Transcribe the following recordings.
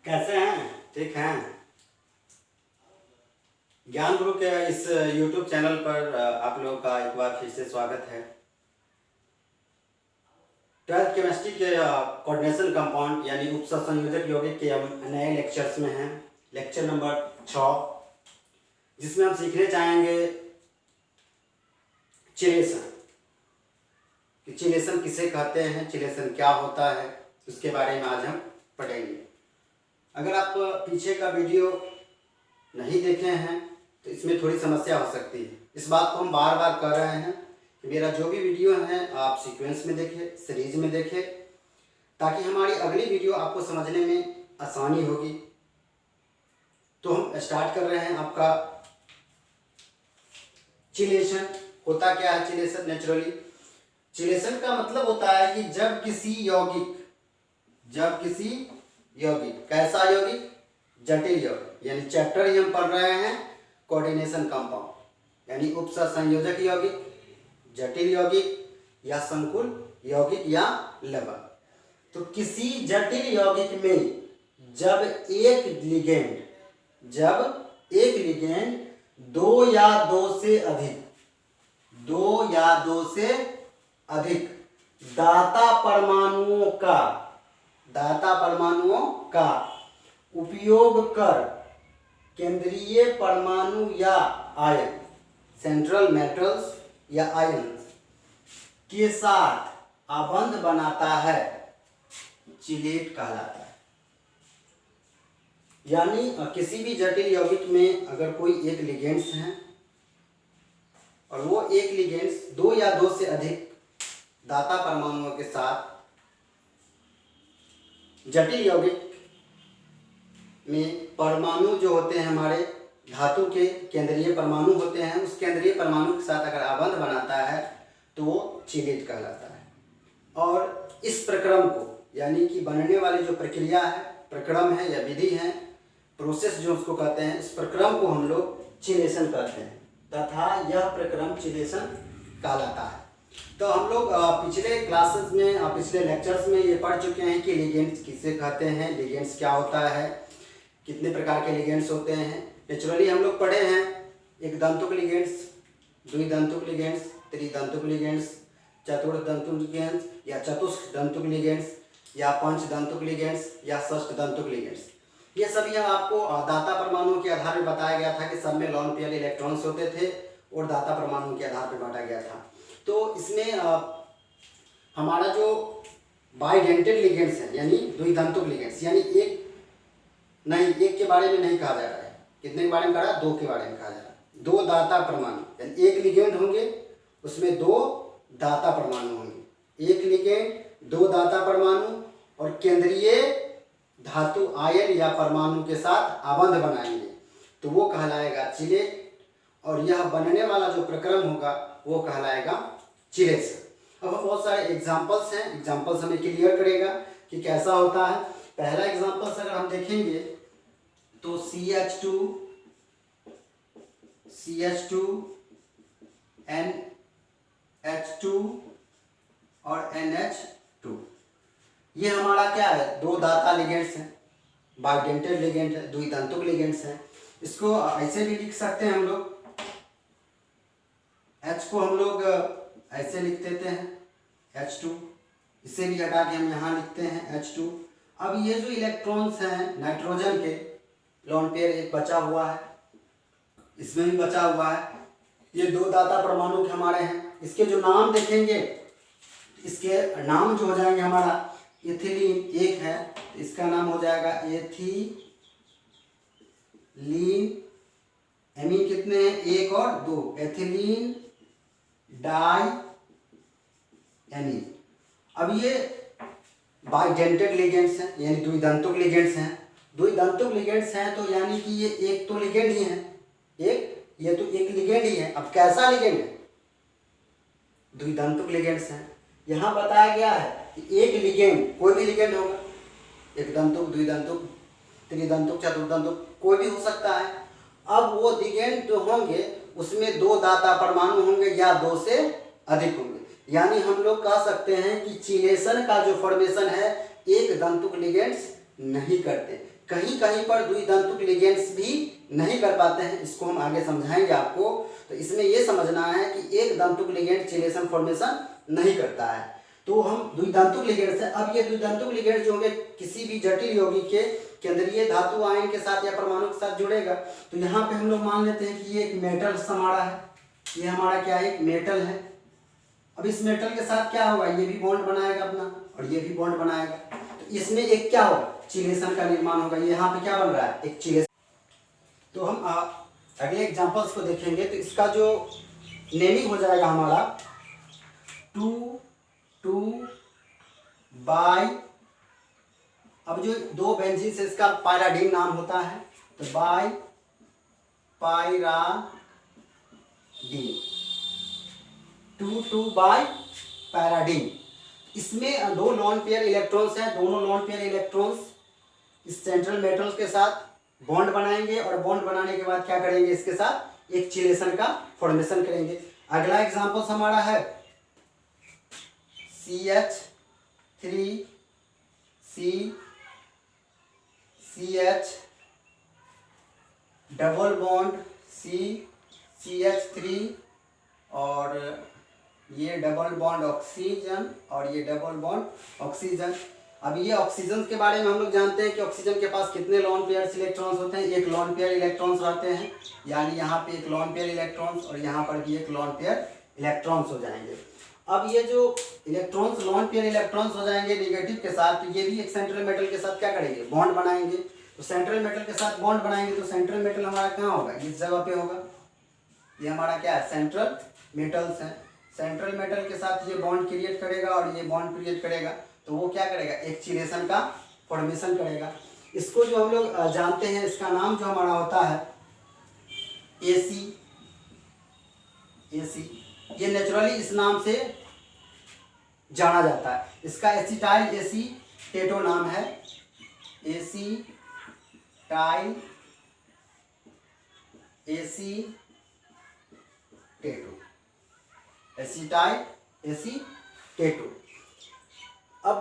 कैसे हैं? ठीक हैं? ज्ञान गुरु के इस YouTube चैनल पर आप लोगों का एक बार फिर से स्वागत है। 12th केमिस्ट्री के कोऑर्डिनेशन कंपाउंड यानी उपसंयोजक यौगिक के हम नए लेक्चर्स में हैं। लेक्चर नंबर 6, जिसमें हम सीखने चाहेंगे चिलेशन। कि चिलेशन किसे कहते हैं, चिलेशन क्या होता है, उसके बारे में आज हम पढ़ेंगे। अगर आप पीछे का वीडियो नहीं देखे हैं तो इसमें थोड़ी समस्या हो सकती है। इस बात को हम बार बार कर रहे हैं कि मेरा जो भी वीडियो है आप सीक्वेंस में देखें, सीरीज में देखें, ताकि हमारी अगली वीडियो आपको समझने में आसानी होगी। तो हम स्टार्ट कर रहे हैं। आपका चिलेशन होता क्या है? चिलेशन नेचुरली, चिलेशन का मतलब होता है कि जब किसी यौगिक कैसा यौगिक? जटिल यौगिक, यानी चैप्टर ही हम पढ़ रहे हैं कोऑर्डिनेशन कंपाउंड, यानी उपसंयोजक यौगिक, जटिल यौगिक या संकुल यौगिक या लवण। तो किसी जटिल यौगिक में जब एक लिगेंड दो या दो से अधिक दाता परमाणुओं का उपयोग कर केंद्रीय परमाणु या आयन, सेंट्रल मेटल्स या आयन्स के साथ आबंध बनाता है, चिलेट कहलाता है। यानी किसी भी जटिल यौगिक में अगर कोई एक लिगेंड्स हैं और वो एक लिगेंड्स दो या दो से अधिक दाता परमाणुओं के साथ जटिल यौगिक में परमाणु जो होते हैं हमारे धातु के केंद्रीय परमाणु होते हैं, उस केंद्रीय परमाणु के साथ अगर आबंध बनाता है तो वो चिलेट कहलाता है। और इस प्रक्रम को, यानी कि बनने वाली जो प्रक्रिया है, प्रक्रम है या विधि है, प्रोसेस जो उसको कहते हैं, इस प्रक्रम को हम लोग चिलेशन कहते हैं तथा यह प्रक्रम चिलेशन कहलाता है। तो हम लोग पिछले क्लासेस में, पिछले लेक्चर्स में ये पढ़ चुके हैं कि लिगेंड्स किसे कहते हैं, लिगेंड्स क्या होता है, कितने प्रकार के लिगेंड्स होते हैं। नेचुरली हम लोग पढ़े हैं एक दंतुक लिगेंड्स, द्विदंतुक लिगेंड्स, त्रिदंतुक लिगेंड्स, चतुर्दंतुक लिगेंड्स या चतुष्दंतुक लिगेंड्स या पंचदंतुक लिगेंड्स या षष्ठदंतुक लिगेंड्स। ये सभी हम आपको दाता परमाणुओं के आधार पर बताया गया था कि सब में लॉन पेयर इलेक्ट्रॉन्स होते थे और दाता परमाणुओं के आधार पर बांटा गया था। तो इसमें हमारा जो बाइडेंटेड लिगेंड्स है, यानी द्विदंतुक लिगेंड्स, यानी एक के बारे में नहीं कहा जा रहा है। कितने के बारे में कहा रहा है? दो के बारे में कहा जा रहा है। दो दाता परमाणु, यानी एक लिगेंड होंगे उसमें दो दाता परमाणु होंगे। एक लिगेंड दो दाता परमाणु और केंद्रीय धातु आयन या परमाणु के साथ आबंध बनाएंगे तो वो कहलाएगा चिलेट, और यह बनने वाला जो प्रक्रम होगा वो कहलाएगा चिलेशन। अब बहुत सारे एग्जाम्पल्स हैं, एग्जाम्पल्स हमें क्लियर करेगा कि कैसा होता है। पहला एग्जाम्पल्स अगर हम देखेंगे तो CH2 NH2 और NH2, ये हमारा क्या है? दो दाता लिगेंड्स हैं, बाइडेंटेड लिगेंड है, द्विदंतुक लिगेंड्स हैं। इसको ऐसे भी लिख सकते हैं हम लोग, H को हम लोग ऐसे लिख देते हैं H2, इसे भी हटा के हम यहाँ लिखते हैं H2। अब ये जो इलेक्ट्रॉन्स हैं नाइट्रोजन के, लॉन पेयर एक बचा हुआ है, इसमें भी बचा हुआ है, ये दो दाता परमाणु के हमारे हैं। इसके जो नाम देखेंगे, इसके नाम जो हो जाएंगे हमारा, एथिलीन एक है तो इसका नाम हो जाएगा एथिलीन। एमीन कितने हैं? एक और दो, एथिलीन डाई एमीन। अब ये बाइडेंटेड लिगेंड्स हैं, यानी द्विदंतुक लिगेंड्स हैं। द्विदंतुक लिगेंड्स हैं तो यानी कि ये एक तो लिगेंड ही है, ये तो एक लिगेंड ही है। अब कैसा लिगेंड है? द्विदंतुक लिगेंड्स हैं। यहाँ बताया गया है कि एक लिगेंड, कोई भी लिगेंड होगा, एक दंतुक, द्विदंतुक, त्रिदंतुक, चतुर्दंतुक, कोई भी हो सकता है। अब वो लिगेंड जो होंगे उसमें दो दाता परमाणु होंगे या दो से अधिक होंगे, यानी हम लोग कह सकते हैं कि चिलेशन का जो फॉर्मेशन है एक दंतुक लिगेंड्स नहीं करते, कहीं कहीं पर द्विधांतुक लिगेंड्स भी नहीं कर पाते हैं, इसको हम आगे समझाएंगे आपको। तो इसमें ये समझना है कि एक दांतुक लिगेंड चिलेशन फॉर्मेशन नहीं करता है, तो हम द्विधांतुक लिगेंड से, अब ये द्विधांतुक लिगेंड जो होंगे किसी भी जटिल यौगिक के केंद्रीय धातु आयन के साथ या परमाणु के साथ जुड़ेगा। तो यहाँ पे हम लोग मान लेते हैं कि ये एक मेटल हमारा है, ये हमारा क्या है, एक मेटल है। अब इस मेटल के साथ क्या होगा, ये भी बॉन्ड बनाएगा अपना और ये भी बॉन्ड बनाएगा, तो इसमें एक क्या होगा, चिलेशन का निर्माण होगा। यहाँ पे क्या बन रहा है, एक चिलेशन। तो हम अगले एग्जांपल्स को देखेंगे। तो इसका जो नेमिंग हो जाएगा हमारा 2 बाई, अब जो दो बेंजीन से इसका पायराडीन नाम होता है, तो बाई पायराडीन, 2 बाई पैराडीन। इसमें दो लॉन पेयर इलेक्ट्रॉन्स हैं, दोनों लॉन पेयर इलेक्ट्रॉन्स इस सेंट्रल मेटल्स के साथ बॉन्ड बनाएंगे और बॉन्ड बनाने के बाद क्या करेंगे, इसके साथ एक चिलेशन का फॉर्मेशन करेंगे। अगला एग्जांपल हमारा है CH3CCH डबल बॉन्ड CH3 और ये डबल बॉन्ड ऑक्सीजन और ये डबल बॉन्ड ऑक्सीजन। अब ये ऑक्सीजन के बारे में हम लोग जानते हैं कि ऑक्सीजन के पास कितने लॉन पेयर इलेक्ट्रॉन्स होते हैं, एक लॉन पेयर इलेक्ट्रॉन्स रहते हैं, यानी यहाँ पे एक लॉन पेयर इलेक्ट्रॉन्स और यहाँ पर भी एक लॉन पेयर इलेक्ट्रॉन्स हो जाएंगे। अब ये जो इलेक्ट्रॉन्स लॉन पेयर इलेक्ट्रॉन्स हो जाएंगे नेगेटिव के साथ, तो ये भी एक सेंट्रल मेटल के साथ क्या करेंगे, बॉन्ड बनाएंगे। तो सेंट्रल मेटल के साथ बॉन्ड बनाएंगे तो सेंट्रल मेटल हमारा कहाँ होगा, इस जगह पे होगा। ये हमारा क्या है, सेंट्रल मेटल्स है। सेंट्रल मेटल के साथ ये बॉन्ड क्रिएट करेगा और ये बॉन्ड क्रिएट करेगा, तो वो क्या करेगा, एक चिलेशन का फॉर्मेशन करेगा। इसको जो हम लोग जानते हैं, इसका नाम जो हमारा होता है AC। ये नेचुरली इस नाम से जाना जाता है, इसका एसिटाइल एसीटेटो नाम है, एसिटाइल एसीटेटो। अब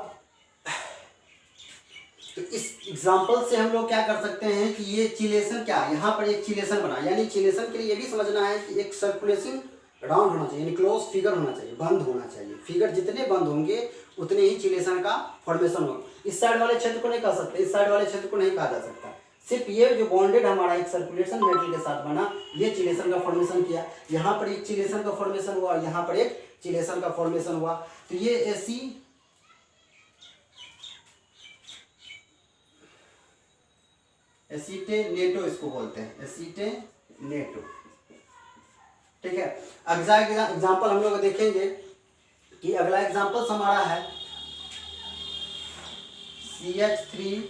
तो इस एग्जांपल से हम लोग क्या कर सकते हैं कि ये चिलेशन क्या, यहाँ पर एक चिलेशन बना, यानी चिलेशन के लिए ये भी समझना है कि एक सर्कुलेशन राउंड होना चाहिए, यानी क्लोज फिगर होना चाहिए, बंद होना चाहिए। फिगर जितने बंद होंगे उतने ही चिलेशन का फॉर्मेशन होगा। इस साइड वाले क्षेत्र को नहीं कह सकते, इस साइड वाले क्षेत्र को नहीं कहा जा सकता, सिर्फ ये जो बॉन्डेड हमारा एक सर्कुलेशन मेटल के साथ बना, ये चिलेशन का फॉर्मेशन किया। यहाँ पर एक चिलेशन का फॉर्मेशन हुआ और यहाँ पर एक चिलेशन का फॉर्मेशन हुआ। तो ये एसीटेनेटो इसको बोलते हैं, एसीटेनेटो। ठीक है, अगला एग्जांपल हम लोग देखेंगे कि अगला एग्जांपल हमारा है CH3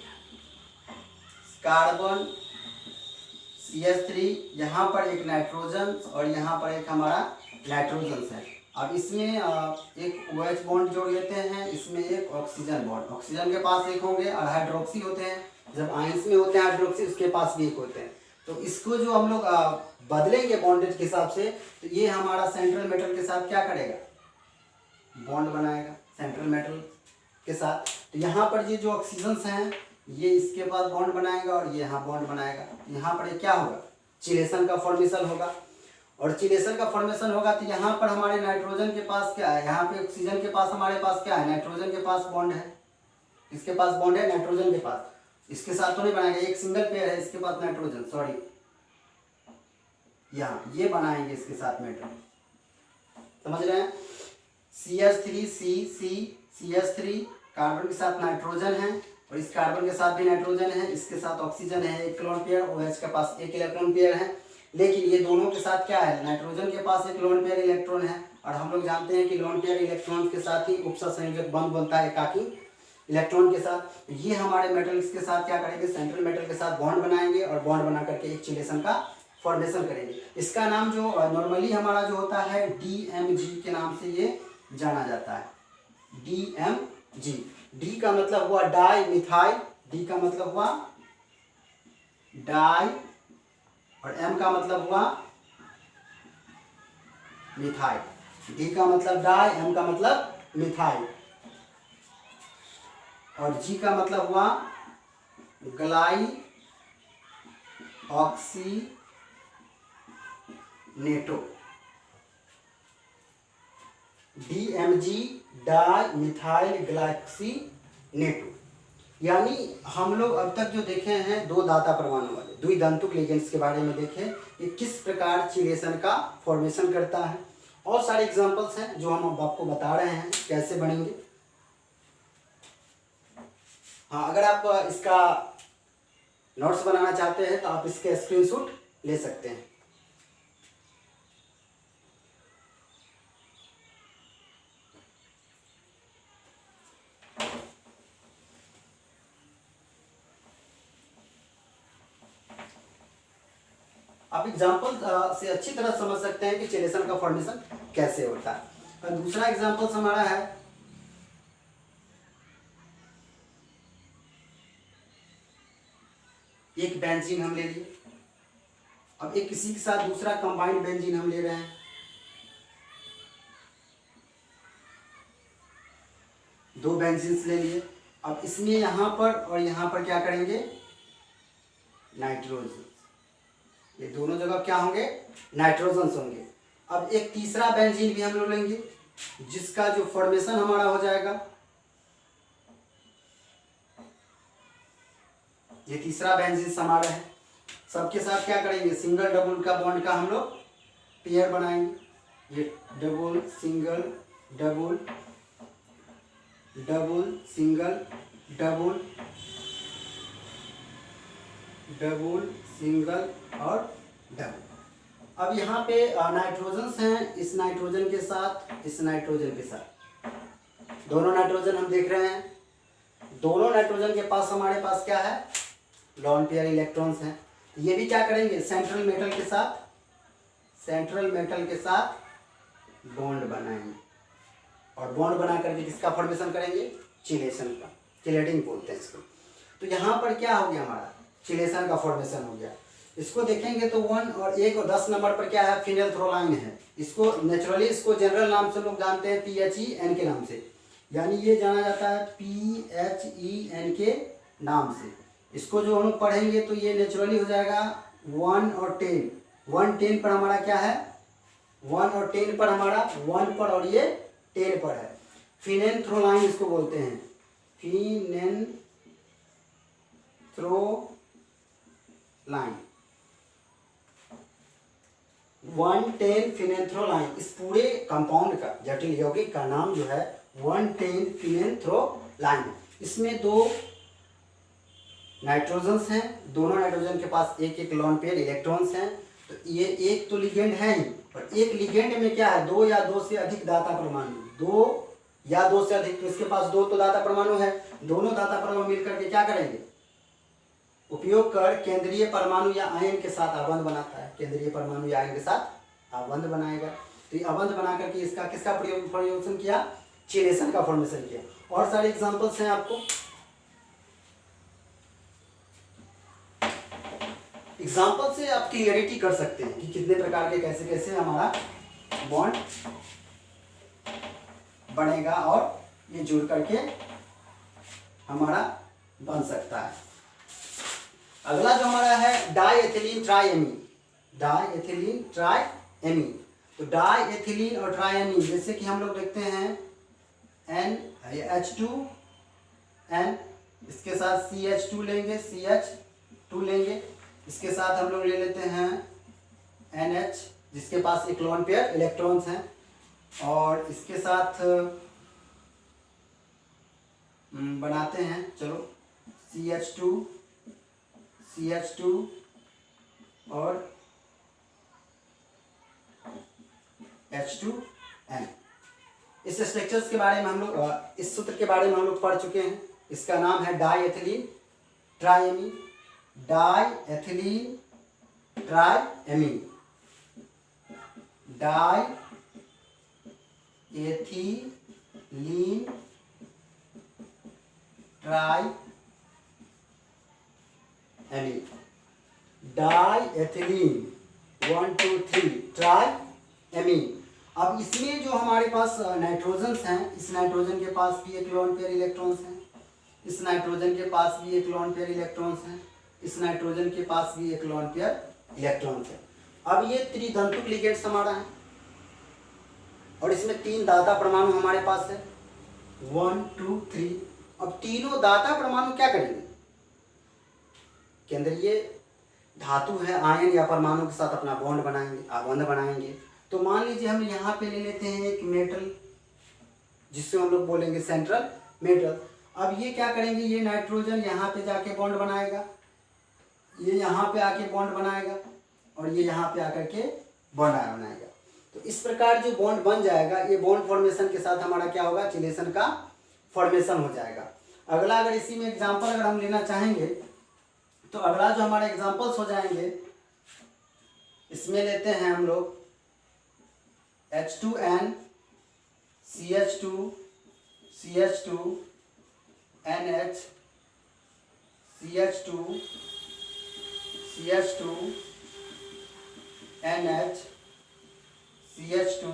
कार्बन CH3, यहाँ पर एक नाइट्रोजन और यहाँ पर एक हमारा नाइट्रोजन है। अब इसमें एक OH बॉन्ड जोड़ लेते हैं, इसमें एक ऑक्सीजन बॉन्ड, ऑक्सीजन के पास एक होंगे और हाइड्रोक्सी होते हैं, जब आयंस में होते हैं हाइड्रोक्सी उसके पास भी एक होते हैं। तो इसको जो हम लोग बदलेंगे बॉन्डेज के हिसाब से, तो ये हमारा सेंट्रल मेटल के साथ क्या करेगा, बॉन्ड बनाएगा सेंट्रल मेटल के साथ। तो यहाँ पर ये जो ऑक्सीजन्स हैं ये इसके पास बॉन्ड बनाएगा और ये यहाँ बॉन्ड बनाएगा। यहाँ पर क्या होगा, चिलेशन का फॉर्मेशन होगा। और चिलेशन का फॉर्मेशन होगा तो यहाँ पर हमारे नाइट्रोजन के पास क्या है, यहाँ पे ऑक्सीजन के पास हमारे पास क्या है, नाइट्रोजन के पास बॉन्ड है, इसके पास बॉन्ड है नाइट्रोजन के पास, इसके साथ तो नहीं बनाएगा, एक सिंगल पेयर है इसके पास नाइट्रोजन, सॉरी यहाँ ये बनाएंगे इसके साथ मेटल, समझ रहे हैं। CH3 कार्बन के साथ नाइट्रोजन है और इस कार्बन के साथ भी नाइट्रोजन है, इसके साथ ऑक्सीजन है, एक लोन पेयर, OH के पास एक इलेक्ट्रॉन पेयर है। लेकिन ये दोनों के साथ क्या है, नाइट्रोजन के पास एक लोन पेयर इलेक्ट्रॉन है और हम लोग जानते हैं कि लोन पेयर इलेक्ट्रॉन के साथ ही उपसंयोजक बंध बनता है एकाकी इलेक्ट्रॉन के साथ। ये हमारे मेटल्स के साथ क्या करेंगे, सेंट्रल मेटल के साथ बॉन्ड बनाएंगे और बॉन्ड बना करके एक चिलेशन का फॉर्मेशन करेंगे। इसका नाम जो नॉर्मली हमारा जो होता है DMG के नाम से ये जाना जाता है, DMG। D का मतलब हुआ डाई मिथाइल, D का मतलब हुआ डाई और M का मतलब हुआ मिथाइल। D का मतलब डाई, M का मतलब मिथाइल और G का मतलब हुआ ग्लाई ऑक्सीनेटो, DMG डाई मिथाइल ग्लाइक्सीनेटो। यानी हम लोग अब तक जो देखे हैं दो दाता परमाणु वाले द्विधांतुक लिगेंड्स के बारे में देखे, ये किस प्रकार चिलेशन का फॉर्मेशन करता है। और सारे एग्जांपल्स हैं जो हम अब आपको बता रहे हैं कैसे बनेंगे। हाँ, अगर आप इसका नोट्स बनाना चाहते हैं तो आप इसके स्क्रीनशॉट ले सकते हैं। आप एग्जाम्पल से अच्छी तरह समझ सकते हैं कि चिलेशन का फॉर्मेशन कैसे होता है। और दूसरा एग्जाम्पल हमारा है एक बेंजीन हम ले लिए, अब एक किसी के साथ दूसरा कंबाइंड बेंजीन हम ले रहे हैं, दो बेंजीन्स ले लिए। अब इसमें यहाँ पर और यहाँ पर क्या करेंगे, नाइट्रोजन, ये दोनों जगह क्या होंगे, नाइट्रोजन होंगे। अब एक तीसरा बेंजीन भी हम लोग लेंगे जिसका जो फॉर्मेशन हमारा हो जाएगा, ये तीसरा बेंजीन हमारा है। सबके साथ क्या करेंगे, सिंगल डबल का बॉन्ड का हम लोग पेयर बनाएंगे। ये double single double double single double double single और डबल। अब यहाँ पे नाइट्रोजन हैं, इस नाइट्रोजन के साथ इस नाइट्रोजन के साथ, दोनों नाइट्रोजन हम देख रहे हैं। दोनों नाइट्रोजन के पास हमारे पास क्या है, लॉन पेयर इलेक्ट्रॉन्स हैं। ये भी क्या करेंगे, सेंट्रल मेटल के साथ बॉन्ड बनाएंगे और बॉन्ड बना करके किसका फॉर्मेशन करेंगे, चिलेशन का, चिलेटिंग बोलते हैं इसको। तो यहाँ पर क्या हो गया, हमारा चिलेशन का फॉर्मेशन हो गया। इसको देखेंगे तो 1 और 1 और 10 नंबर पर क्या है, फिनेल्थ्रोलाइन है। इसको नेचुरली इसको जनरल नाम से लोग जानते हैं PHEN के नाम से, यानी ये जाना जाता है PHEN के नाम से। इसको जो हम लोग पढ़ेंगे तो ये नेचुरली हो जाएगा 1 और 10। 1 10 पर हमारा क्या है, 1 और 10 पर हमारा 1 पर और ये 10 पर है। फिनेल्थ्रोलाइन इसको बोलते हैं, फिनेल्थ्रोलाइन, 110 फिनेल्थ्रोलाइन। इस पूरे कंपाउंड का जटिल यौगिक का नाम जो है 110 फिनेल्थ्रोलाइन। इसमें दो नाइट्रोजन्स हैं, दोनों नाइट्रोजन के पास एक एक लॉन पेयर इलेक्ट्रॉन्स हैं। तो ये एक तो लिगेंड है ही, और एक लिगेंड में क्या है, 2 या 2 से अधिक दाता परमाणु, 2 या 2 से अधिक, तो इसके पास 2 तो दाता परमाणु है। दोनों दाता परमाणु मिलकर के क्या करेंगे, उपयोग कर केंद्रीय परमाणु या आयन के साथ आबंध बनाता है, केंद्रीय परमाणु या आयन के साथ आबंध बनाएगा। तो ये आबंध बना करके इसका किसका प्रयोग किया, चिलेशन का फॉर्मेशन किया। और सारे एग्जाम्पल्स हैं आपको, एग्जाम्पल से आप क्लियरिटी कर सकते हैं कि कितने प्रकार के कैसे कैसे हमारा बॉन्ड बनेगा और ये जुड़ करके हमारा बन सकता है। अगला जो हमारा है डाईएथिलीन ट्राइएमीन, डाईएथिलीन ट्राइएमीन। तो डाईएथिलीन और ट्राइएमीन, जैसे कि हम लोग देखते हैं H2N, इसके साथ CH2 लेंगे, CH2 लेंगे, इसके साथ हम लोग ले लेते हैं NH, जिसके पास एक लॉन पेयर इलेक्ट्रॉन्स हैं, और इसके साथ बनाते हैं, चलो CH2 और H2N। इस स्ट्रक्चर्स के बारे में हम लोग, इस सूत्र के बारे में हम लोग पढ़ चुके हैं। इसका नाम है डाईएथिलीन ट्राइएमीन, डाईएथिलीन ट्राइएमीन, डाईएथिलीन ट्राइएमीन, डाईएथिलीन 1 2 3 ट्राइएमीन। अब इसमें जो हमारे पास नाइट्रोजन्स हैं, इस नाइट्रोजन के पास भी एक लॉन पेयर इलेक्ट्रॉन्स हैं, इस नाइट्रोजन के पास भी एक लोन पेयर इलेक्ट्रॉन्स हैं, इस नाइट्रोजन के पास भी एक लोन पेयर इलेक्ट्रॉन्स है। अब ये त्रिधंतुक लिगेंड्स हमारा है और इसमें 3 दाता परमाणु हमारे पास है, 1 2 3। अब तीनों दाता परमाणु क्या करेंगे, केंद्रीय धातु है आयन या परमाणु के साथ अपना बॉन्ड बनाएंगे, आबंध बनाएंगे। तो मान लीजिए हम यहाँ पे ले लेते हैं एक मेटल, जिससे हम लोग बोलेंगे सेंट्रल मेटल। अब ये क्या करेंगे, ये नाइट्रोजन यहाँ पे जाके बॉन्ड बनाएगा, ये यहाँ पे आके बॉन्ड बनाएगा और ये यहाँ पे आकर के बॉन्ड बनाएगा। तो इस प्रकार जो बॉन्ड बन जाएगा, ये बॉन्ड फॉर्मेशन के साथ हमारा क्या होगा, चिलेशन का फॉर्मेशन हो जाएगा। अगला अगर इसी में एग्जांपल अगर हम लेना चाहेंगे तो अगला जो हमारे एग्जांपल्स हो जाएंगे, इसमें लेते हैं हम लोग H2N CH2 CH2 NH CH2 CH2 NH CH2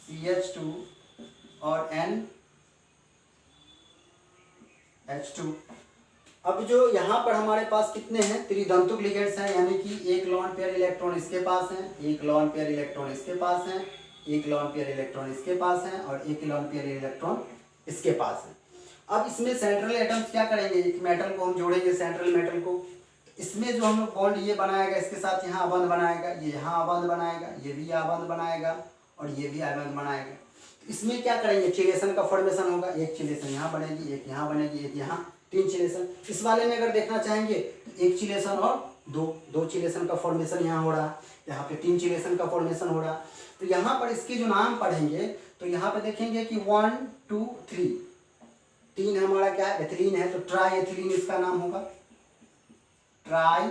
CH2 और NH2। अब जो यहाँ पर हमारे पास कितने हैं, त्रिधंतुक लिगेंड्स हैं, यानी कि एक लोन पेयर इलेक्ट्रॉन इसके पास है, एक लोन पेयर इलेक्ट्रॉन इसके पास है, एक लोन पेयर इलेक्ट्रॉन इसके पास है और एक लोन पेयर इलेक्ट्रॉन इसके पास है। अब इसमें सेंट्रल एटम्स क्या करेंगे, एक मेटल को हम जोड़ेंगे, सेंट्रल मेटल को। इसमें जो हम लोग बॉन्ड ये बनाएगा, इसके साथ यहाँ आबंध बनाएगा, ये यहाँ आबंध बनाएगा, ये भी आबंध बनाएगा और ये भी आबंध बनाएगा। इसमें क्या करेंगे, चिलेशन का फॉर्मेशन होगा, एक चिलेशन यहाँ बनेगी, एक यहाँ बनेगी, एक यहाँ, 3 चिलेशन। इस वाले में अगर देखना चाहेंगे तो एक चिलेशन और दो चिलेशन का फॉर्मेशन यहाँ हो रहा है, यहाँ पे 3 चिलेशन का फॉर्मेशन हो रहा है। तो यहाँ पर इसके जो नाम पढ़ेंगे तो यहाँ पे देखेंगे कि 1 2 3, 3 हमारा क्या है, एथिलीन है, तो ट्राई एथिलीन इसका नाम होगा, ट्राई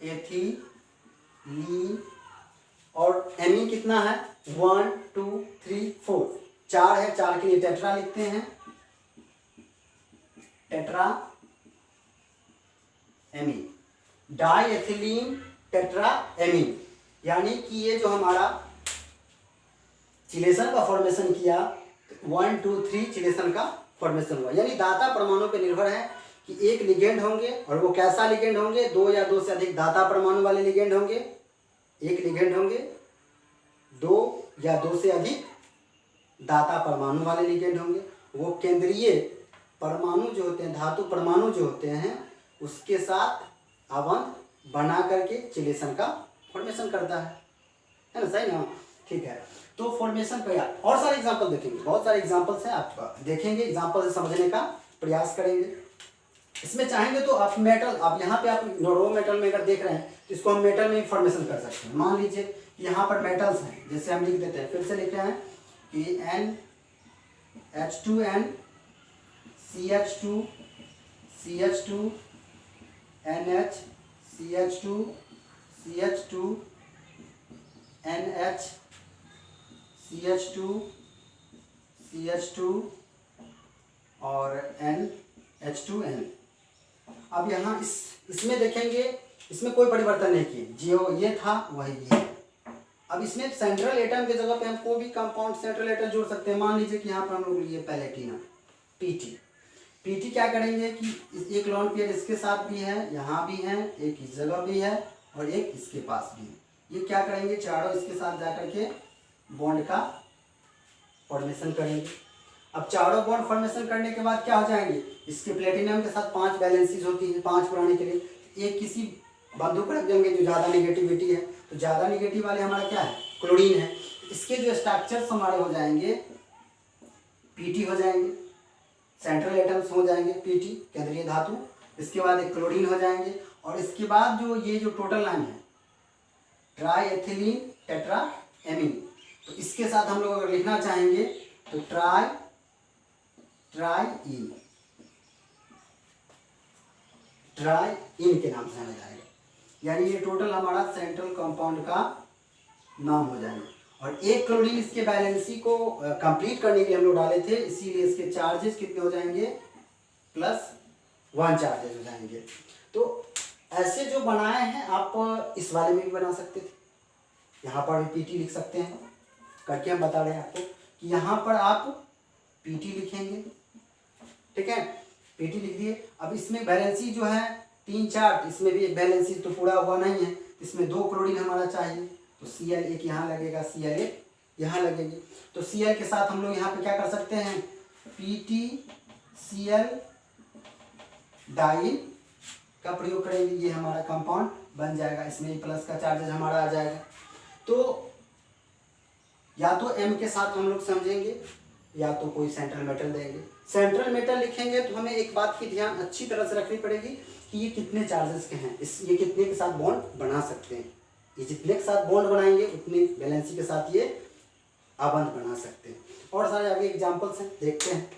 एथिलीन। और एमीन कितना है, 1 2 3 4, 4 है, 4 के लिए टेट्रा लिखते हैं, tetra amine, di ethylene tetra amine. यानी कि ये जो हमारा चिलेशन का फॉर्मेशन किया, 1 2 3 चिलेशन का फॉर्मेशन हुआ। यानी दाता परमाणु पर निर्भर है कि एक लिगेंड होंगे, और वो कैसा लिगेंड होंगे, 2 या 2 से अधिक दाता परमाणु वाले लिगेंड होंगे, एक लिगेंड होंगे, 2 या 2 से अधिक दाता परमाणु वाले लिगेंड होंगे। वो केंद्रीय परमाणु जो होते हैं, धातु परमाणु जो होते हैं, उसके साथ आबंध बना करके चिलेशन का फॉर्मेशन करता है ना, सही ना, ठीक है। तो फॉर्मेशन का और सारे एग्जांपल देखेंगे, बहुत सारे एग्जांपल्स हैं, आप देखेंगे, एग्जांपल से समझने का प्रयास करेंगे। इसमें चाहेंगे तो आप मेटल, आप यहाँ पे आप रो मेटल में अगर देख रहे हैं तो इसको हम मेटल में भी फॉर्मेशन कर सकते हैं। मान लीजिए यहाँ पर मेटल्स हैं, जैसे हम लिख देते हैं, फिर से लिखते हैं कि H2N CH2 CH2 NH CH2 CH2 NH CH2 CH2 और NH2N। अब यहाँ इसमें देखेंगे, इसमें कोई परिवर्तन नहीं किए, जो ये था वही ये। अब इसमें सेंट्रल एटम की जगह पे हम कोई भी कंपाउंड सेंट्रल एटम जोड़ सकते हैं। मान लीजिए कि यहाँ पर हम लोग लिए पैलेटिनम, पीटी क्या करेंगे कि एक लोन पेयर इसके साथ भी है, यहाँ भी है, एक इस जगह भी है और एक इसके पास भी है। ये क्या करेंगे, चारों इसके साथ जाकर के बॉन्ड का फॉर्मेशन करेंगे। अब चारों बॉन्ड फॉर्मेशन करने के बाद क्या हो जाएंगे, इसके प्लेटिनम के साथ 5 वैलेंसीज होती है, 5 बनाने के लिए एक किसी बंधु को रख देंगे जो ज़्यादा निगेटिविटी है, तो ज़्यादा निगेटिव वाले हमारा क्या है, क्लोरीन है। इसके जो स्ट्रक्चर्स हमारे हो जाएंगे, पीटी हो जाएंगे, सेंट्रल एटम्स हो जाएंगे, पीटी केंद्रीय धातु, इसके बाद एक क्लोरीन हो जाएंगे, और इसके बाद जो ये जो टोटल लाइन है ट्राई एथिलीन टेट्रा एमीन, तो इसके साथ हम लोग अगर लिखना चाहेंगे तो ट्राई इन के नाम से हमें जाएगा। यानी ये टोटल हमारा सेंट्रल कंपाउंड का नाम हो जाएगा। और एक क्लोरीन इसके बैलेंसी को कंप्लीट करने के लिए हम लोग डाले थे, इसीलिए इसके चार्जेस कितने हो जाएंगे, +1 चार्जेस हो जाएंगे। तो ऐसे जो बनाए हैं आप इस वाले में भी बना सकते थे, यहाँ पर भी पीटी लिख सकते हैं करके हम बता रहे हैं आपको कि यहाँ पर आप पीटी लिखेंगे ठीक है, Pt लिख दिए। अब इसमें वैलेंसी जो है 3 4, इसमें भी वैलेंसी तो पूरा हुआ नहीं है, इसमें 2 क्लोरीन हमारा चाहिए, तो Cl एक यहाँ लगेगा, Cl एक यहाँ लगेगी। तो Cl के साथ हम लोग यहाँ पे क्या कर सकते हैं, PtCl डाई का प्रयोग करेंगे, ये हमारा कंपाउंड बन जाएगा, इसमें प्लस का चार्जेस हमारा आ जाएगा। तो या तो M के साथ हम लोग समझेंगे या तो कोई सेंट्रल मेटल देंगे। सेंट्रल मेटल लिखेंगे तो हमें एक बात की ध्यान अच्छी तरह से रखनी पड़ेगी कि ये कितने चार्जेस के हैं, ये कितने के साथ बॉन्ड बना सकते हैं। ये जितने के साथ बॉन्ड बनाएंगे उतनी वैलेंसी के साथ ये आबंध बना सकते हैं। और सारे आगे एग्जांपल्स हैं, देखते हैं।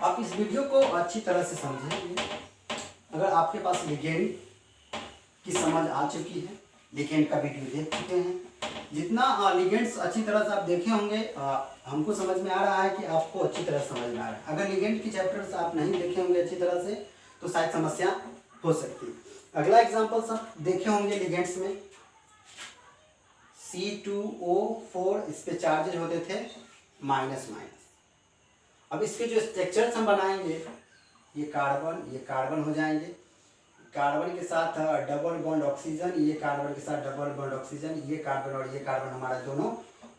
आप इस वीडियो को अच्छी तरह से समझें। अगर आपके पास लिगेंड की समझ आ चुकी है, लिगेंड का वीडियो देख चुके हैं, जितना लिगेंड्स अच्छी तरह से आप देखे होंगे, हमको समझ में आ रहा है कि आपको अच्छी तरह समझ में आ रहा है। अगर लिगेंड की चैप्टर्स आप नहीं देखे होंगे अच्छी तरह से तो शायद समस्या हो सकती है। अगला एग्जाम्पल सब देखे होंगे लिगेंड्स में, C2O4, इस पे चार्जेज होते थे माइनस माइनस। अब इसके जो स्ट्रक्चर्स हम बनाएंगे, ये कार्बन हो जाएंगे, कार्बन के साथ डबल बॉन्ड ऑक्सीजन, ये कार्बन के साथ डबल बॉन्ड ऑक्सीजन, ये कार्बन और ये कार्बन हमारा दोनों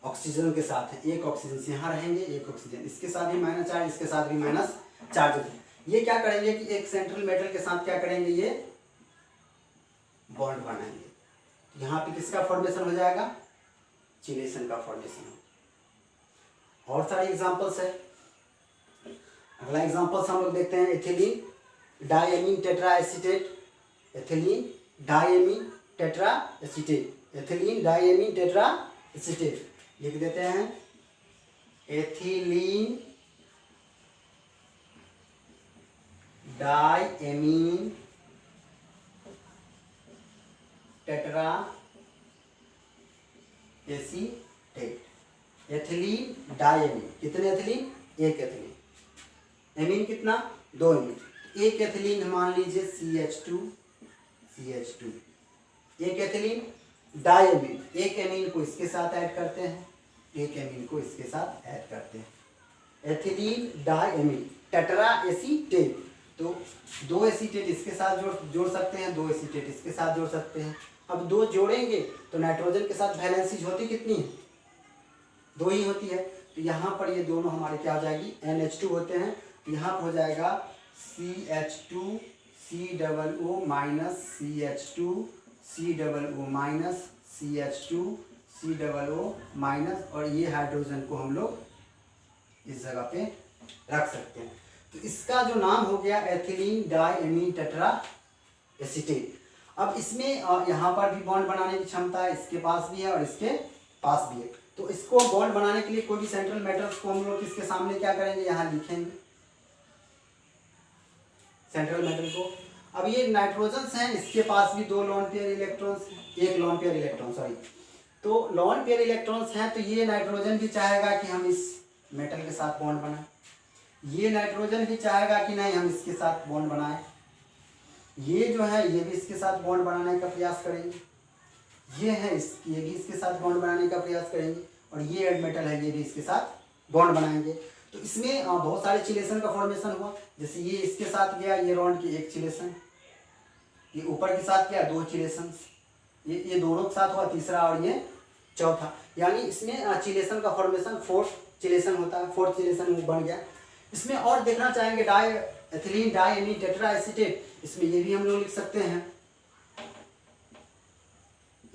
ऑक्सीजन के साथ है। एक ऑक्सीजन से यहाँ रहेंगे, एक ऑक्सीजन इसके साथ भी माइनस चार्ज, इसके साथ भी माइनस चार्ज है। ये क्या करेंगे कि एक सेंट्रल मेटल के साथ क्या करेंगे, ये बॉन्ड बनाएंगे। यहाँ पे किसका फॉर्मेशन हो जाएगा, चिलेशन का फॉर्मेशन हो। और सारे एग्जाम्पल्स है। अगला एग्जाम्पल्स हम लोग देखते हैं, ethylene diamine tetra acetate, ethylene diamine tetra acetate, ethylene diamine tetra acetate लिख देते हैं, ethylene diamine tetra acetate. Ethylene diamine, कितने एथिलीन, एक एथिलीन, एमीन कितना, 2 एमीन। एक एथिलीन मान लीजिए CH2, एक एथिलीन डाइएमीन, एक एमीन को इसके साथ ऐड करते हैं, एक एमीन को इसके साथ ऐड करते हैं, एथिलीन डाइएमीन टेट्रा एसीटेट। तो 2 एसीटेट इसके साथ जोड़ सकते हैं, 2 एसीटेट इसके साथ जोड़ सकते हैं। अब 2 जोड़ेंगे तो नाइट्रोजन के साथ वैलेंसी होती कितनी है, 2 ही होती है। तो यहाँ पर ये दोनों हमारे क्या हो जाएगी, NH2 होते हैं। यहाँ पर हो जाएगा CH2 COO minus CH2 COO minus CH2 COO minus, और ये हाइड्रोजन को हम लोग इस जगह पे रख सकते हैं। तो इसका जो नाम हो गया एथिलीन डाइएमीन टेट्रा एसीटेट। अब इसमें यहाँ पर भी बॉन्ड बनाने की क्षमता है, इसके पास भी है और इसके पास भी है। तो इसको बॉन्ड बनाने के लिए कोई भी सेंट्रल मेटल्स को हम लोग इसके सामने क्या करेंगे, यहाँ लिखेंगे सेंट्रल मेटल को। अब ये नाइट्रोजन हैं, इसके पास भी 2 लॉन पेयर इलेक्ट्रॉन्स, एक लॉन पेयर इलेक्ट्रॉन सॉरी, तो लॉन पेयर इलेक्ट्रॉन्स हैं। तो ये नाइट्रोजन भी चाहेगा कि हम इस मेटल के साथ बॉन्ड बनाएं, ये नाइट्रोजन भी चाहेगा कि नहीं हम इसके साथ बॉन्ड बनाएं, ये जो है ये भी इसके साथ बॉन्ड बनाने का प्रयास करेंगे, ये है ये भी इसके साथ बॉन्ड बनाने का प्रयास करेंगे, और ये एड मेटल है ये भी इसके साथ बॉन्ड बनाएंगे। तो इसमें बहुत सारे चिलेशन का फॉर्मेशन हुआ। जैसे ये इसके साथ गया, ये रॉन्ड की एक चिलेशन, ये ऊपर के साथ गया 2 चिलेशन, ये दोनों के साथ हुआ तीसरा और ये चौथा। यानी इसमें चिलेशन का फॉर्मेशन 4th चिलेशन होता है, 4th चिलेशन बन गया। इसमें और देखना चाहेंगे एथिलीन डाइएमीन टेट्रा एसीटेट, इसमें ये भी हम लोग लिख सकते हैं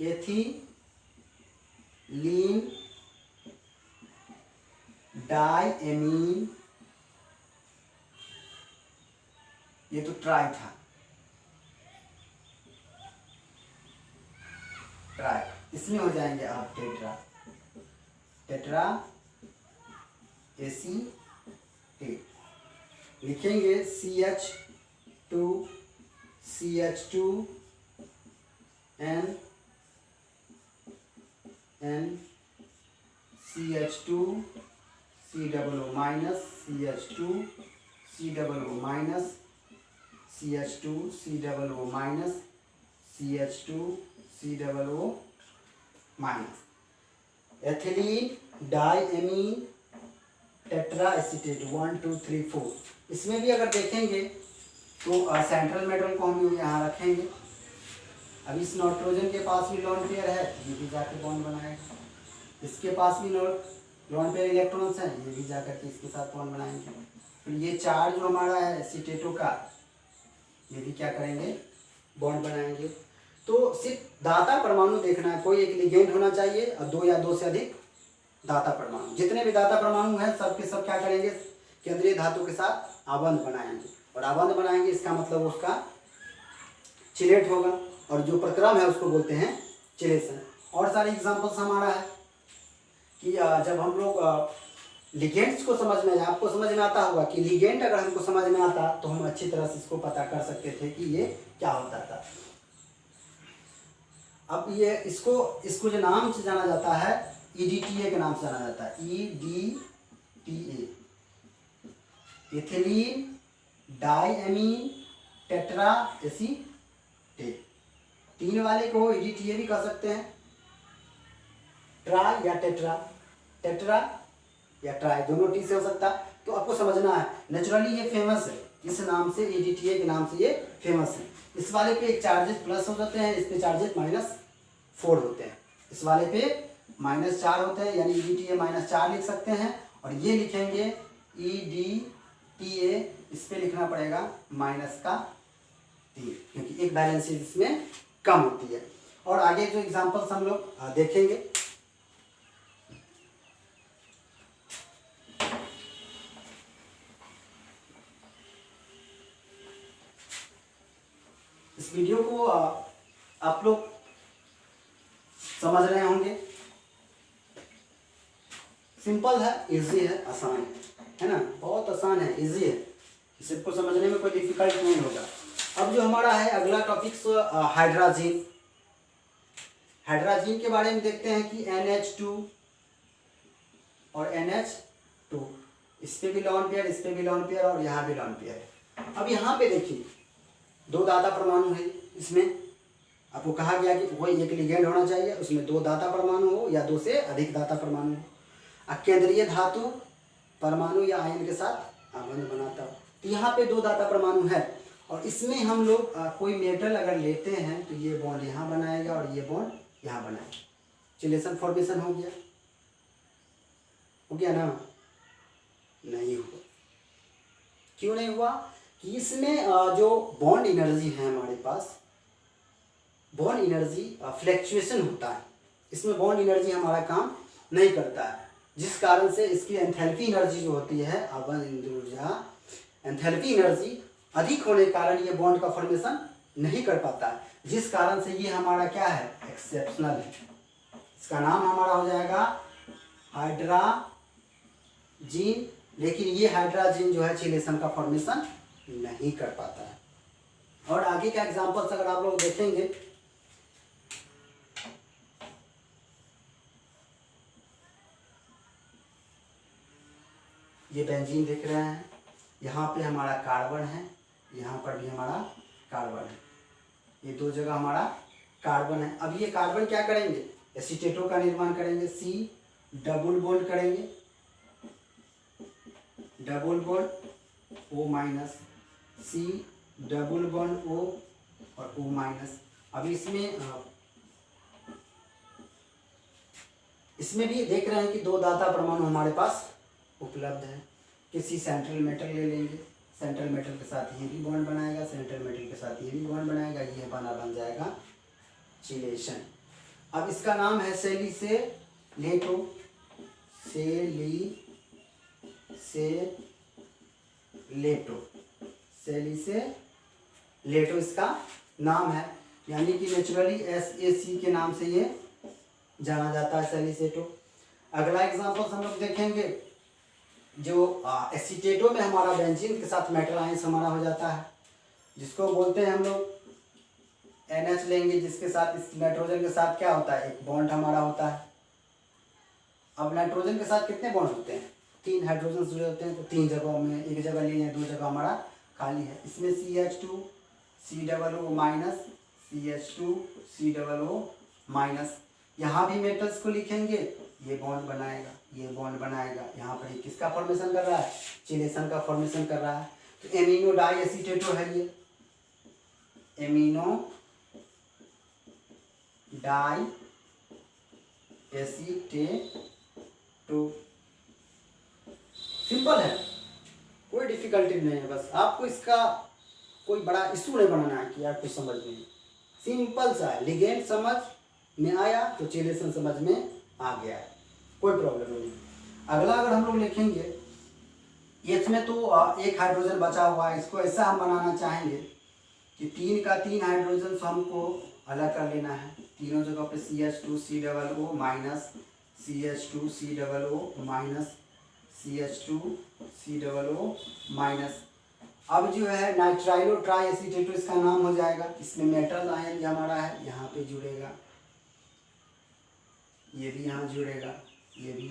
एथिलीन डाइएमीन, ये तो ट्राई था, ट्राई, इसमें हो जाएंगे आप टेट्रा एसीटेट लिखेंगे, CH2 N CH2 COO minus CH2 COO minus CH2 COO minus CH2 COO minus. Ethylene diamine tetra acetate 1 2 3 4। इसमें भी अगर देखेंगे तो सेंट्रल मेटल को हम यहाँ रखेंगे। अब इस नाइट्रोजन के पास भी लोन पेयर है, ये भी जाकर बॉन्ड बनाएगा। इसके पास भी लोन पेयर इलेक्ट्रॉन्स हैं, ये भी जाकर के इसके साथ बॉन्ड बनाएंगे। फिर ये चार्ज जो हमारा है एसीटेटो का, ये भी क्या करेंगे, बॉन्ड बनाएंगे। तो सिर्फ दाता परमाणु देखना है, कोई एक लिगेंड होना चाहिए और दो या दो से अधिक दाता परमाणु। जितने भी दाता परमाणु हैं सब के सब क्या करेंगे, केंद्रीय धातु के साथ आबंध बनाएंगे। और आबंध बनाएंगे इसका मतलब उसका चिलेट होगा, और जो प्रक्रम है उसको बोलते हैं चिलेशन। और सारे एग्जांपल्स हमारा है कि जब हम लोग लिगेंड्स को समझ में, आपको समझ में आता होगा कि लिगेंड अगर हमको समझ में आता तो हम अच्छी तरह से इसको पता कर सकते थे कि ये क्या होता था। अब ये इसको जो नाम से जाना जाता है EDTA के नाम से जाना जाता है, EDTA, ethylene diamine tetra acetate. 3 वाले को EDTA भी कह सकते हैं, ट्राई या टेट्रा या ट्राई, दोनों टी से हो सकता है। तो आपको समझना है, नेचुरली ये फेमस है, इस नाम से EDTA के नाम से ये फेमस है। इस वाले पे एक चार्जेस प्लस हो जाते हैं, इस पे चार्जेस -4 होते हैं। इस वाले पे -4 होते हैं, यानी EDTA -4 लिख सकते हैं। और ये लिखेंगे EDTA, इस पे लिखना पड़ेगा -3, क्योंकि एक बैलेंस इसमें कम होती है। और आगे जो एग्जांपल्स हम लोग देखेंगे, इस वीडियो को आप लोग समझ रहे होंगे। सिंपल है, इजी है, आसान है ना, बहुत आसान है, इजी है, इसको समझने में कोई डिफिकल्ट नहीं होगा। अब जो हमारा है अगला टॉपिक हाइड्राजीन। हाइड्राजीन के बारे में देखते हैं कि NH2 और NH2, इस पे भी लोन पेयर, इस पे भी लोन पेयर, और यहाँ भी लोन पेयर है। अब यहाँ पे देखिए 2 दाता परमाणु है, इसमें आपको कहा गया कि वही एक लिगेंड होना चाहिए, उसमें 2 दाता परमाणु हो या 2 से अधिक दाता परमाणु हो। केंद्रीय धातु परमाणु या आयन के साथ आबंध बनाता हो। तो यहाँ पे 2 दाता परमाणु है, और इसमें हम लोग कोई मेटल अगर लेते हैं तो ये बॉन्ड यहाँ बनाएगा और ये बॉन्ड यहाँ बनाएगा, चिलेशन फॉर्मेशन हो गया ना? नहीं हुआ। क्यों नहीं हुआ? कि इसमें जो बॉन्ड एनर्जी है हमारे पास, बॉन्ड एनर्जी फ्लैक्चुएशन होता है, इसमें बॉन्ड एनर्जी हमारा काम नहीं करता है, जिस कारण से इसकी एंथैल्पी एनर्जी जो होती है, आबंध ऊर्जा एंथैल्पी एनर्जी अधिक होने के कारण ये बॉन्ड का फॉर्मेशन नहीं कर पाता है, जिस कारण से ये हमारा क्या है, एक्सेप्शनल है। इसका नाम हमारा हो जाएगा हाइड्राजीन। लेकिन ये हाइड्राजीन जो है चिलेशन का फॉर्मेशन नहीं कर पाता है। और आगे का एग्जांपल्स अगर आप लोग देखेंगे, ये बेंजीन देख रहे हैं, यहाँ पे हमारा कार्बन है, यहाँ पर भी हमारा कार्बन है, ये 2 जगह हमारा कार्बन है। अब ये कार्बन क्या करेंगे, एसीटेटो का निर्माण करेंगे, C डबल बॉन्ड करेंगे, double bond O minus, C double bond O और O माइनस। अब इसमें भी देख रहे हैं कि 2 दाता परमाणु हमारे पास उपलब्ध है। किसी सेंट्रल मेटल ले लेंगे, सेंट्रल मेटल के साथ ये भी बॉन्ड बनाएगा, सेंट्रल मेटल के साथ ये भी बॉन्ड बनाएगा, ये बन जाएगा चिलेशन। अब इसका नाम है सेलिसेलेटो, सेलिसेलेटो इसका नाम है, यानी कि नेचुरली SAC के नाम से ये जाना जाता है, सेलिसेटो। अगला एग्जांपल हम लोग देखेंगे, जो एसीटेटो में हमारा बेंजीन के साथ मेटल आयंस हमारा हो जाता है, जिसको बोलते हैं हम लोग NH लेंगे, जिसके साथ इस नाइट्रोजन के साथ क्या होता है, एक बॉन्ड हमारा होता है। अब नाइट्रोजन के साथ कितने बॉन्ड होते हैं, 3 हाइड्रोजन जुड़े होते हैं, तो 3 जगहों में, एक जगह लिए हैं, 2 जगह हमारा खाली है। इसमें CH2 COO minus, CH2 COO minus. यहाँ भी मेटल्स को लिखेंगे, ये बॉन्ड बनाएगा, ये बॉन्ड बनाएगा। यहाँ पर ये किसका फॉर्मेशन कर रहा है? चिलेशन का फॉर्मेशन कर रहा है। तो एमिनो डाई एसीटेटो है ये, एमिनो डाई एसीटेटो। सिंपल है, कोई डिफिकल्टी नहीं है। बस आपको इसका कोई बड़ा इशू नहीं बनाना है कि यार कुछ समझ नहीं। सिंपल सा है, लिगेंड समझ में आया तो चिलेशन समझ में आ गया है, कोई प्रॉब्लम नहीं। अगला अगर हम लोग लिखेंगे, इसमें तो एक हाइड्रोजन बचा हुआ है, इसको ऐसा हम बनाना चाहेंगे कि 3 का 3 हाइड्रोजन से हमको अलग कर लेना है। तीनों जगह पे CH2 COO minus, CH2 COO minus, CH2 COO minus. अब जो है नाइट्राइलो ट्राई एसीटेटो इसका नाम हो जाएगा। इसमें मेटल आयन हमारा है, यहाँ पे जुड़ेगा, ये भी यहाँ जुड़ेगा, ये भी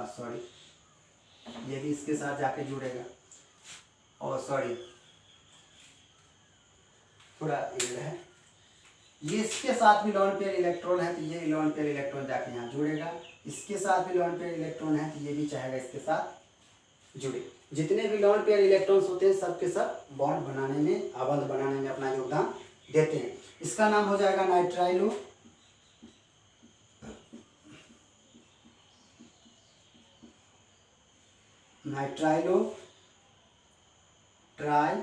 सॉरी, ये भी इसके साथ जाके जुड़ेगा। और सॉरी थोड़ा ये है, ये इसके साथ भी लॉन पेयर इलेक्ट्रॉन है, तो ये लॉन पेयर इलेक्ट्रॉन जाके यहाँ जुड़ेगा। इसके साथ भी लॉन पेयर इलेक्ट्रॉन है, तो ये भी चाहेगा इसके साथ जुड़े। जितने भी लॉन पेयर इलेक्ट्रॉन्स होते हैं सब के सब बॉन्ड बनाने में, आबंध बनाने में अपना योगदान देते हैं। इसका नाम हो जाएगा nitrilo nitrilo tri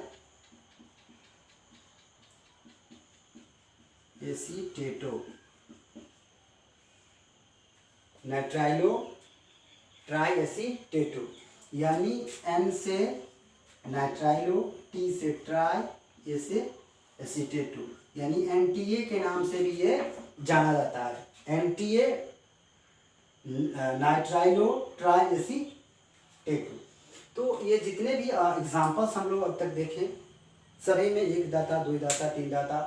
acetato, nitrilo tri acetato, यानी N से नाइट्राइलो, T से ट्राई, A से एसीटेटो, यानी NTA के नाम से भी ये जाना जाता है। NTA nitrilo tri acetato. तो ये जितने भी एग्जाम्पल्स हम लोग अब तक देखें, सभी में 1 दाता 2 दाता 3 दाता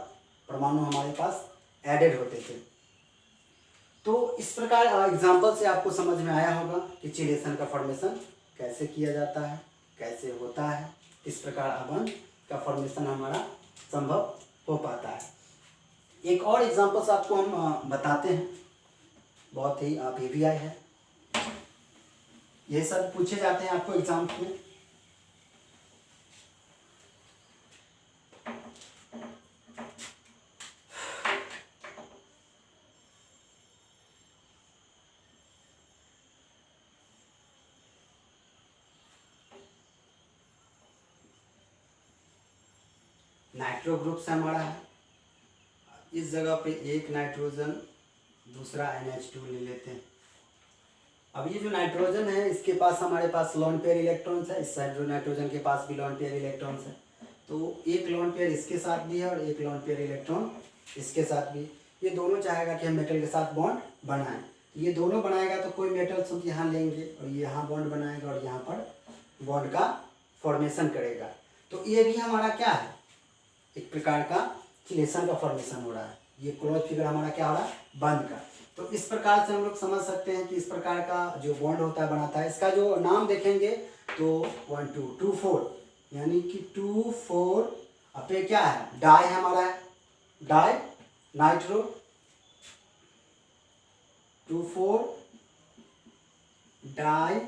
परमाणु हमारे पास एडेड होते थे। तो इस प्रकार एग्जाम्पल से आपको समझ में आया होगा कि चिलेशन का फॉर्मेशन कैसे किया जाता है, कैसे होता है, इस प्रकार आबंध का फॉर्मेशन हमारा संभव हो पाता है। एक और एग्जाम्पल्स आपको हम बताते हैं, बहुत ही PVI है, ये सब पूछे जाते हैं आपको एग्जाम में। नाइट्रो ग्रुप से हमारा है, इस जगह पे एक नाइट्रोजन, दूसरा NH2 ले लेते हैं। अब ये जो नाइट्रोजन है इसके पास हमारे पास लॉन पेयर इलेक्ट्रॉन्स है, इस साइड जो नाइट्रोजन के पास भी लॉन पेयर इलेक्ट्रॉन्स है, तो एक लॉन पेयर इसके साथ भी है और एक लॉन पेयर इलेक्ट्रॉन इसके साथ भी। ये दोनों चाहेगा कि हम मेटल के साथ बॉन्ड बनाएं, ये दोनों बनाएगा तो कोई मेटल सब यहाँ लेंगे और ये यहाँ बॉन्ड बनाएगा और यहाँ पर बॉन्ड का फॉर्मेशन करेगा। तो ये भी हमारा क्या है, एक प्रकार का चिलेशन का फॉर्मेशन हो रहा है। ये क्लोज फिगर हमारा क्या हो रहा है, बंद का। तो इस प्रकार से हम लोग समझ सकते हैं कि इस प्रकार का जो बॉन्ड होता है बनाता है। इसका जो नाम देखेंगे तो 1 2 2 4, यानी कि 2 4 अब पे क्या है, डाई है हमारा, di nitro, 2 4 di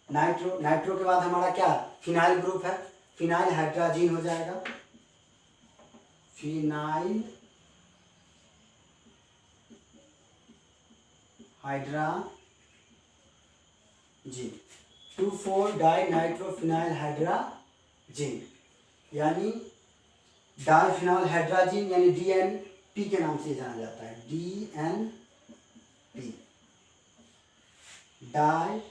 nitro. Nitro के बाद हमारा क्या, फिनाइल ग्रुप है, फिनाइल हाइड्राजीन हो जाएगा, phenyl hydrazine, 2 4 di nitro phenyl hydrazine, यानी डाई फिनाइल हाइड्राजीन, यानी DNP के नाम से जाना जाता है, DNP, di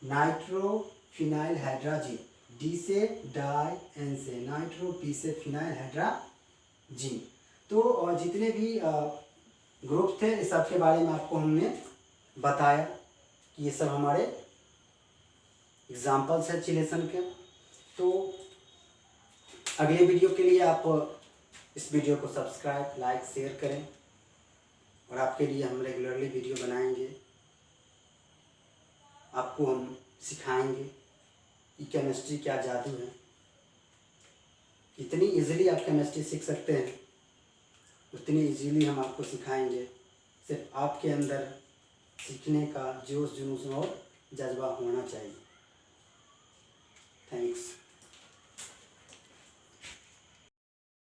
nitro phenyl hydrazine. D से डाई, N से नाइट्रो, P से फिनाइल हाइड्राजीन। तो जितने भी ग्रुप थे इस सब के बारे में आपको हमने बताया कि ये सब हमारे एग्जाम्पल्स है चिलेशन के। तो अगले वीडियो के लिए आप इस वीडियो को सब्सक्राइब, लाइक, शेयर करें और आपके लिए हम रेगुलरली वीडियो बनाएंगे। आपको हम सिखाएंगे कि केमिस्ट्री क्या जादू है। इतनी इजीली आप केमिस्ट्री सीख सकते हैं, उतनी इजीली हम आपको सिखाएंगे। सिर्फ आपके अंदर सीखने का जोश जुनून और जज्बा होना चाहिए।